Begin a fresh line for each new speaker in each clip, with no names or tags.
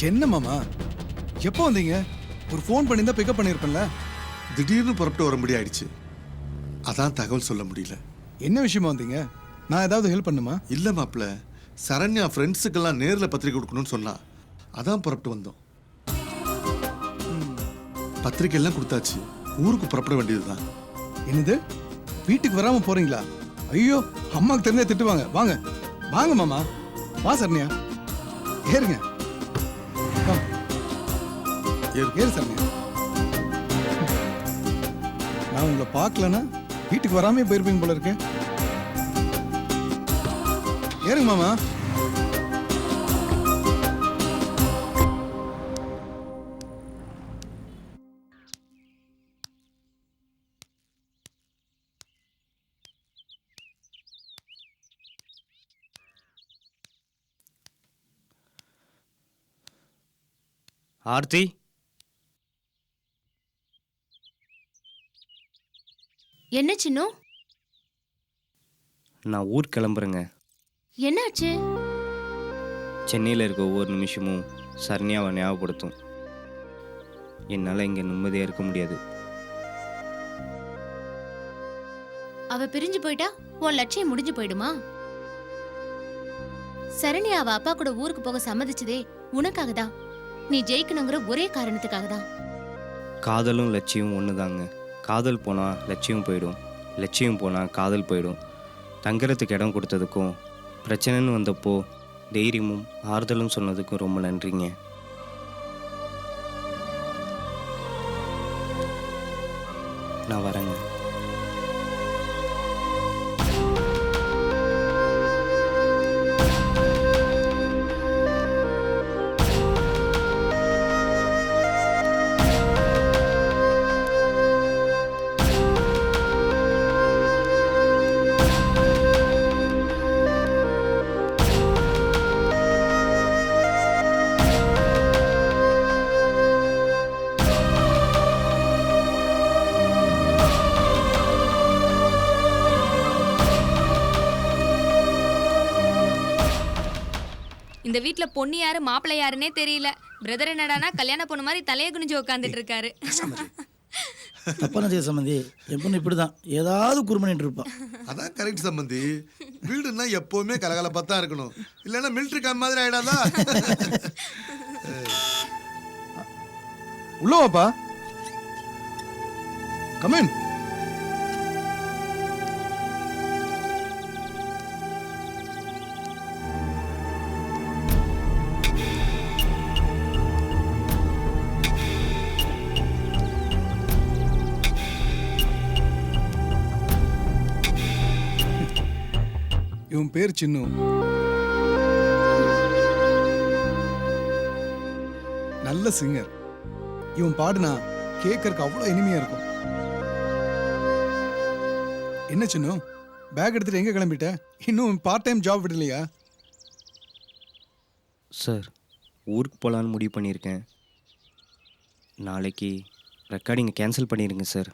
என்ன மாமா எப்போ வந்தீங்க? ஒரு ஃபோன் பண்ணி தான் பிக்கப் பண்ணியிருப்பேன்ல.
திடீர்னு புறப்பட்டு வர முடியாயிடுச்சு. அதான் தகவல் சொல்ல முடியல.
என்ன விஷயமா வந்தீங்க? நான் ஏதாவது ஹெல்ப் பண்ணுமா?
இல்லை மாப்பிள்ள, சரண்யா ஃப்ரெண்ட்ஸுக்கெல்லாம் நேரில் பத்திரிக்கை கொடுக்கணும்னு சொன்னா, அதான் புறப்பட்டு வந்தோம். பத்திரிக்கை எல்லாம் கொடுத்தாச்சு, ஊருக்கு புறப்பட வேண்டியதுதான்.
என்னது, வீட்டுக்கு வராம போறீங்களா? ஐயோ, அம்மாவுக்கு தெரிஞ்சா திட்டுவாங்க. வாங்க வாங்க மாமா, வா சரண்யா, ஏறுங்க. ஏறு சரண்யா. நான் உங்களை பார்க்கலன்னா வீட்டுக்கு வராமே போயிருப்பீங்க போல இருக்கேன். ஏறுங்க மாமா.
ஆர்த்தி,
என்ன சின்னம்?
நான் ஊர் கிளம்புறேங்க.
என்னாச்சு?
சென்னையில் இருக்க ஒவ்வொரு நிமிஷமும் சரண்யாவை ஞாபகப்படுத்தும். என்னால் இங்கே நிம்மதியாக இருக்க முடியாது.
அவ பிரிஞ்சு போயிட்டா உன் லட்சியம் முடிஞ்சு போயிடுமா? சரண்யா அவ அப்பா கூட ஊருக்கு போக சம்மதிச்சதே உனக்காக தான். நீ ஜெயிக்கணுங்கிற ஒரே காரணத்துக்காக தான்.
காதலும் லட்சியம் ஒன்று தாங்க. காதல் போனால் லட்சியம் போயிடும், லட்சியம் போனால் காதல் போயிடும். தங்குறதுக்கு இடம் கொடுத்ததுக்கும், பிரச்சனைன்னு வந்தப்போ தைரியமும் ஆறுதலும் சொன்னதுக்கும் ரொம்ப நன்றிங்க. நான் வரேங்க.
இந்த வீட்ல பொண்ணு யாரு மாப்பிள்ளை யாருன்னே தெரியல. பிரதர் என்னடானா கல்யாண பொண்ணு மாதிரி தலையை குனிஞ்சு உட்காந்துட்டு இருக்காரு.
தப்பான செய்ய சம்பந்தி, என் பொண்ணு இப்படிதான் ஏதாவது குறுமணிட்டு இருப்பான்.
அதான் கரெக்ட் சம்பந்தி. வீடுன்னா எப்பவுமே கலகலப்பா தான் இருக்கணும், இல்லைன்னா மிலிட்டரி கேம்ப் மாதிரி ஆயிடாதா?
உள்ள வாப்பா. கமன். இவன் பேர் சின்னு. நல்ல சிங்கர். இவன் பாடுனா கேட்கறதுக்கு அவ்வளோ இனிமையா இருக்கும். என்ன சின்னு, பேக் எடுத்துட்டு எங்க கிளம்பிட்ட? இன்னும் பார்ட் டைம் ஜாப் விடலையா?
சார், ஊருக்கு போகலான்னு முடிவு பண்ணியிருக்கேன். நாளைக்கு ரெக்கார்டிங்கை கேன்சல் பண்ணிடுங்க சார்.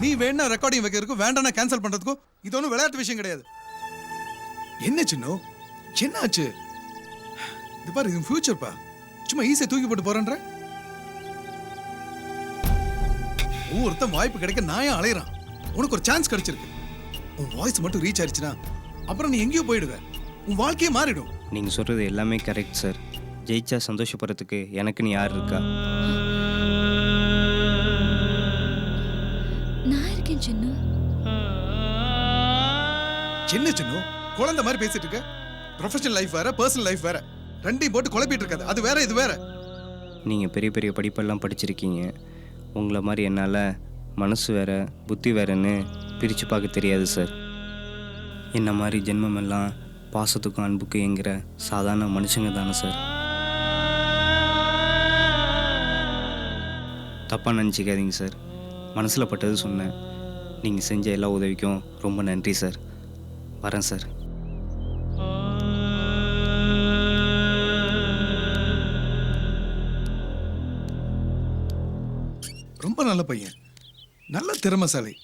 நீ வேணா ரெக்கார்டிங் வைக்கிறதுக்கும் வேண்டாம் கேன்சல் பண்றதுக்கும் இது ஒன்றும் விளையாட்டு விஷயம் கிடையாது. என்ன சின்னு, என்ன ஆச்சு? இது பாரு, இது ஃபியூச்சர்ப்பா. சும்மா ஈஸியா தூக்கி போட்டு போறேன்ற. ஒவ்வொருத்தன் வாய்ப்பு கிடைக்க நான் ஏன் அலையறான்? உனக்கு ஒரு சான்ஸ் கிடைச்சிருக்கு. உன் வாய்ஸ் மட்டும் ரீச் ஆயிடுச்சுன்னா அப்புறம் நீ எங்கேயோ போயிடுவ. உன் வாழ்க்கையே மாறிடும்.
நீங்கள் சொல்கிறது எல்லாமே கரெக்ட் சார். ஜெயிச்சா சந்தோஷப்படுறதுக்கு எனக்குன்னு யார் இருக்கா?
நான் இருக்கேன் சின்னு.
சின்ன சின்னு, குழந்தை மாதிரி பேசிட்டு இருக்க. ப்ரொஃபஷனல் லைஃப் வேற, பர்சனல் லைஃப் வேற. ரெண்டையும் போட்டு குழப்பிட்டு இருக்காது. அது வேற, இது வேற.
நீங்கள் பெரிய பெரிய படிப்பெல்லாம் படிச்சிருக்கீங்க. உங்களை மாதிரி என்னால் மனசு வேற புத்தி வேறன்னு பிரித்து பார்க்க தெரியாது சார். என்ன மாதிரி ஜென்மமெல்லாம் பாசத்துக்கும் அன்புக்கும் ஏங்குற சாதாரண மனுஷங்க தானே சார். தப்பாக நினச்சிக்காதீங்க சார். மனசில் பட்டது சொன்னேன். நீங்கள் செஞ்ச எல்லா உதவிக்கும் ரொம்ப நன்றி சார். வரேன் சார்.
ரொம்ப நல்ல பையன், நல்ல திறமைசாலி.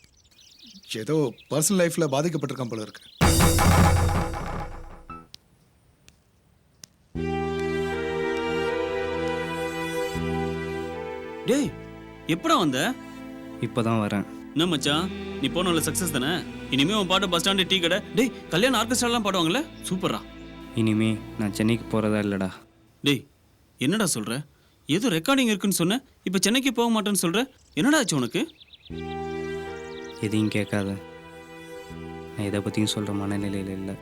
ஏதோ பர்சனல் லைஃப்ல பாதிக்கப்பட்டிருக்கான் போல இருக்கு.
டேய் எப்படா வந்த?
இப்போ தான் வரேன்.
என்ன மச்சான், நீ போனல சக்ஸஸ் தானே? இனிமே உன் பாட்டு பஸ் ஸ்டாண்டு டீ கடை. டேய் கல்யாண ஆர்கெஸ்ட்ராலாம் பாடுவாங்கல்ல, சூப்பரா.
இனிமே நான் சென்னைக்கு போகிறதா இல்லைடா.
டேய் என்னடா சொல்ற? ஏதோ ரெக்கார்டிங் இருக்குன்னு சொன்ன, இப்போ சென்னைக்கு போக மாட்டேன்னு சொல்ற. என்னடா ஆச்சு உனக்கு?
எதையும் கேட்காத. நான் எதை பற்றியும் சொல்கிற மனநிலையில் இல்லை.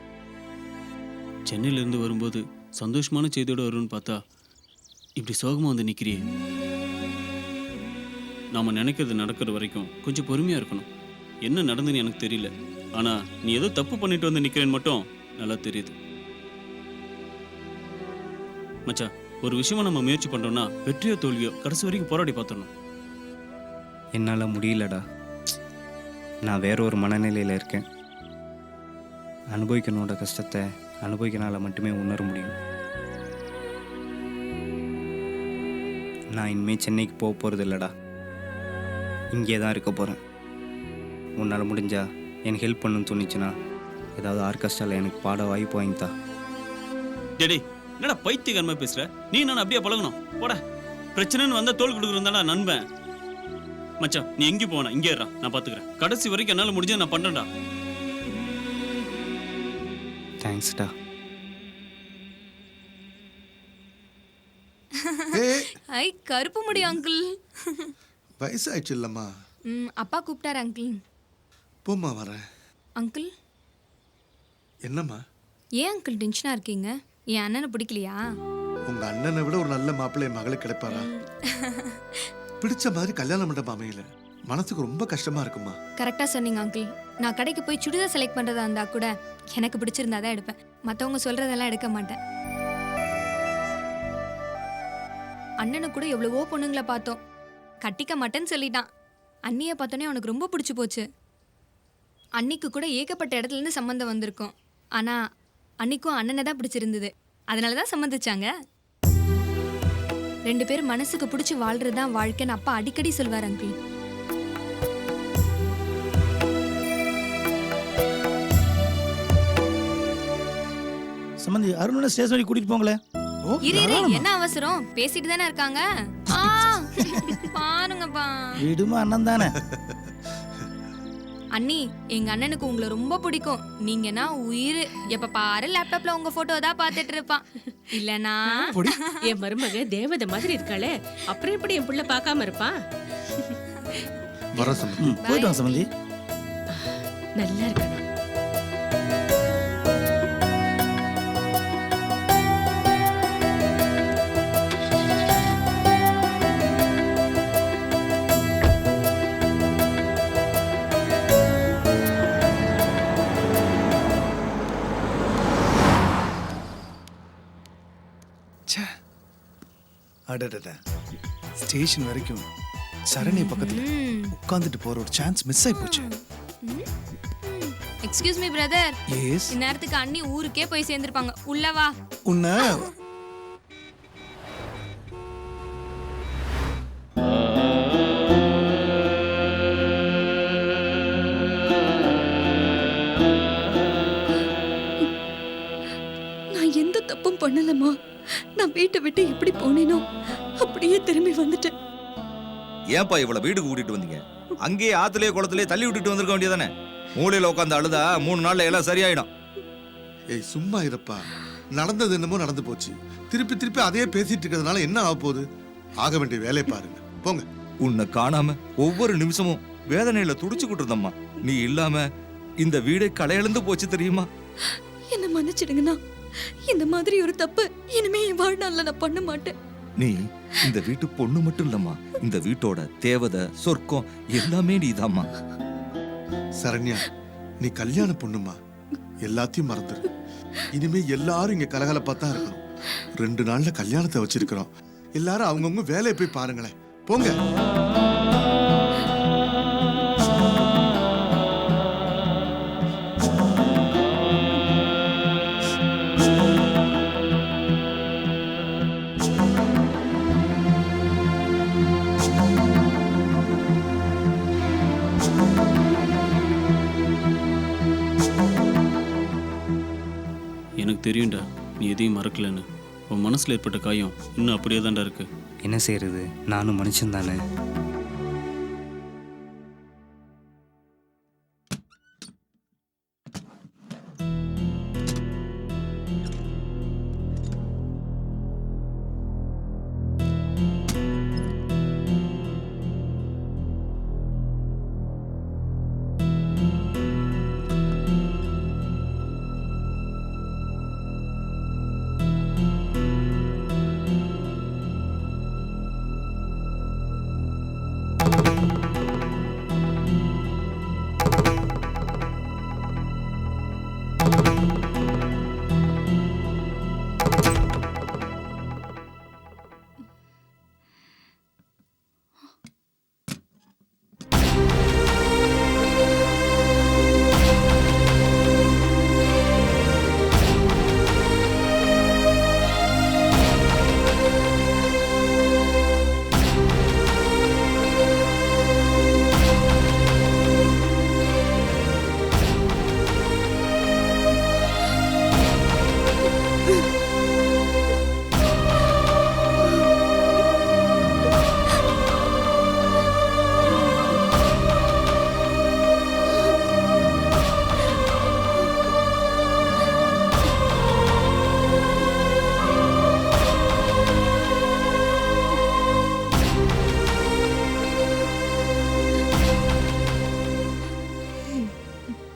சென்னையிலேருந்து வரும்போது சந்தோஷமான செய்தியோடு வரும்னு பார்த்தா இப்படி சோகமாக வந்து நிற்கிறியே. நாம் நினைக்கிறது நடக்கிற வரைக்கும் கொஞ்சம் பொறுமையாக இருக்கணும். என்ன நடந்துன்னு எனக்கு தெரியல, ஆனால் நீ ஏதோ தப்பு பண்ணிட்டு வந்து நிற்கிறேன்னு மட்டும் நல்லா தெரியுது. மச்சான், ஒரு விஷயமா நம்ம முயற்சி பண்ணுறோம்னா வெற்றியோ தோல்வியோ கடைசி வரைக்கும் போராடி பார்த்துடணும்.
என்னால் முடியலடா. நான் வேற ஒரு மனநிலையில் இருக்கேன். அனுபவிக்கணுன்ற கஷ்டத்தை அனுபவிக்கனால மட்டுமே உணர முடியும். நான் இனிமேல் சென்னைக்கு போக போகிறது இல்லைடா. இங்கே தான் இருக்க போகிறேன். உன்னால் முடிஞ்சா எனக்கு ஹெல்ப் பண்ணணும்னு தோணுச்சுன்னா ஏதாவது ஆர்கெஸ்ட்ராவில் எனக்கு பாட வாய்ப்பு வாங்கித்தா.
டேடே என்னடா பைத்தியக்காரமா பேசுற? நீ நான் அப்படியே பழகணும் போட. பிரச்சனைன்னு வந்தால் தோல் கொடுக்குறதாடா நண்பன். மச்சான் நீ எங்கேயும் போனா இங்கே இருடா, நான் பார்த்துக்கிறேன். கடைசி வரைக்கும் என்னால் முடிஞ்சதை நான் பண்ணுறேன்டா.
தேங்க்ஸ்டா.
ஐ கருப்பு முடி அங்கிள்.
வயசாயிடுச்சு இல்லம்மா.
அப்பா கூப்பிட்டாரு அங்கிள்.
போம்மா வரேன்.
அங்கிள்
என்னம்மா?
ஏன் அங்கிள் டென்ஷனா இருக்கீங்க? என் அண்ணனை பிடிக்கலையா?
உங்க அண்ணனை விட ஒரு நல்ல மாப்பிள்ளை என் மகளுக்கு கிடைப்பாரா? பிடிச்ச மாதிரி கல்யாண மண்டபம் அமையல, மனசுக்கு ரொம்ப கஷ்டமா இருக்குமா.
கரெக்டா சொன்னீங்க அங்கிள். நான் கடைக்கு போய் சுடிதார் செலக்ட் பண்றதா இருந்தா கூட எனக்கு பிடிச்சிருந்தா தான் எடுப்பேன். மற்றவங்க சொல்றதெல்லாம் எடுக்க மாட்டேன். அண்ணனை கூட எவ்வளவோ பொண்ணுங்களை பார்த்தோம், கட்டிக்க மாட்டேன்னு சொல்லிட்டான். அண்ணியை பார்த்தோன்னே அவனுக்கு ரொம்ப பிடிச்சி போச்சு. அன்னிக்கு கூட ஏகப்பட்ட இடத்துல இருந்து சம்மந்தம் வந்திருக்கும். ஆனா அன்னிக்கும் அண்ணனை தான் பிடிச்சிருந்தது, அதனால தான் சம்மந்திச்சாங்க. 2 பேரும் மனசுக்கு பிடிச்சி வாழ்றது தான் வாழ்க்கைன்னு அப்பா அடிக்கடி சொல்வார் அங்கிள்.
சம்பந்தி அருணனை ஸ்டேஷன் வரைக்கும் கூட்டிட்டு போங்களேன்.
ஓ,
இரு இரு, என்ன அவசரம்? பேசிட்டு தானே இருக்காங்க. பாருங்கப்பா.
விடுமா, அண்ணன் தானே.
அண்ணி, எங்க அண்ணனுக்கு உங்களை ரொம்ப பிடிக்கும். நீங்கன்னா உயிர். எப்ப பாரு லேப்டாப்ல உங்க போட்டோ தான் பார்த்துட்டு இருப்பான். இல்லனா
என் மருமக தேவதை மாதிரி இருக்காளே, அப்புறம் எப்படி என் புள்ள பார்க்காம இருப்பான்?
வர சம்பந்தி.
போயிட்டு வாங்க சம்பந்தி.
நல்லா இருக்கணும்.
அடடட, ஸ்டேஷன் வரைக்கும் சரணி பக்கத்துல உட்கார்ந்துட்டு போற ஒரு சான்ஸ் மிஸ் ஆயி போச்சு.
Excuse me brother.
எஸ்.
இந்நேரத்துக்கு அண்ணி ஊருக்கே போய் சேர்ந்திருப்பாங்க. உள்ள வா.
உன்ன
நான் எந்த தப்பும் பண்ணலமா. நான் வீட்டை விட்டு எப்படி போனேனோ அப்படியே திரும்பி வந்துட்டேன்.
ஏன்பா இவ்வளவு வீட்டுக்கு கூட்டிட்டு வந்தீங்க? அங்கேயே ஆத்துலயே குளத்திலேயே தள்ளி விட்டுட்டு வந்திருக்க வேண்டியதானே? மூலையில உட்காந்து அழுதா 3 நாள்ல எல்லாம் சரியாயிடும்.
ஏய் சும்மா இருப்பா. நடந்தது என்னமோ நடந்து போச்சு. திருப்பி திருப்பி அதையே பேசிட்டு இருக்கிறதுனால என்ன ஆக போகுது? ஆக வேண்டிய வேலையை பாருங்க, போங்க.
உன்னை காணாம ஒவ்வொரு நிமிஷமும் வேதனையில துடிச்சுக்கிட்டு இருந்தம்மா. நீ இல்லாம இந்த வீடே களையெழுந்து போச்சு தெரியுமா?
என்ன மன்னிச்சிடுங்கண்ணா. இந்த மாதிரி ஒரு தப்பு இனிமே என் வாழ்நாள்ல நான் பண்ண மாட்டேன்.
நீ இந்த வீட்டு பொண்ணு மட்டும் இல்லம்மா, இந்த வீட்டோட தேவதை, சொர்க்கம் எல்லாமே நீதாம்மா.
சரண்யா, நீ கல்யாண பொண்ணுமா, எல்லாத்தையும் மறந்துரு. இனிமே எல்லாரும் இங்க கலகலப்பா தான் இருக்கணும். 2 நாள்ல கல்யாணத்தை வச்சிருக்கிறோம். எல்லாரும் அவங்கவுங்க வேலையை போய் பாருங்களேன், போங்க.
எனக்கு தெரியும்டா நீ எதையும் மறக்கலன்னு. உன் மனசில் ஏற்பட்ட காயம் இன்னும் அப்படியே தான்டா இருக்கு.
என்ன செய்யறது, நானும் மனுஷன் தானே.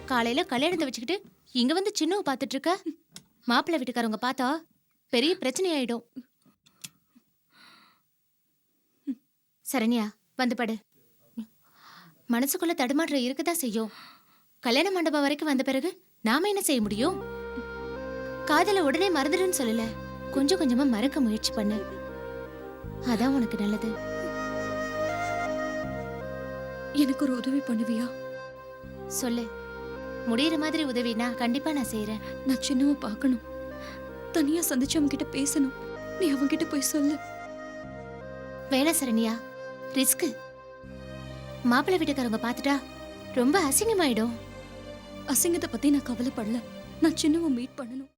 காலையில கல்யாணத்தை வச்சுக்கிட்டு இங்க வந்து சின்னவ பாத்துட்டு இருக்க. மாப்பிள்ளை வீட்டுக்காரவங்க பார்த்தா பெரிய பிரச்சனை ஆயிடும். சரண்யா, வந்து படு. மனசுக்குள்ள தடுமாற்றம் இருக்கதான் செய்யும். கல்யாண மண்டபம் வரைக்கும் வந்த பிறகு நாம என்ன செய்ய முடியும்? காதல உடனே மறந்துடுன்னு சொல்லல, கொஞ்சம் கொஞ்சமா மறக்க முயற்சி பண்ணு. அதான் உனக்கு நல்லது.
எனக்கு ஒரு உதவி பண்ணுவியா?
சொல்லு. முடியிற மாதிரி உதவினா கண்டிப்பா நான் செய்யறேன்.
நான் சின்னவ பார்க்கணும். தனியா சந்திச்சு அவங்க கிட்ட பேசணும். நீ அவங்க கிட்ட போய் சொல்லு.
வேணா சரண்யா, ரிஸ்க். மாப்பிள்ளை வீட்டுக்காரங்க பார்த்துட்டா ரொம்ப அசிங்கமாயிடும்.
அசிங்கத்தை பத்தி நான் கவலைப்படல. நான் சின்னவ மீட் பண்ணணும்.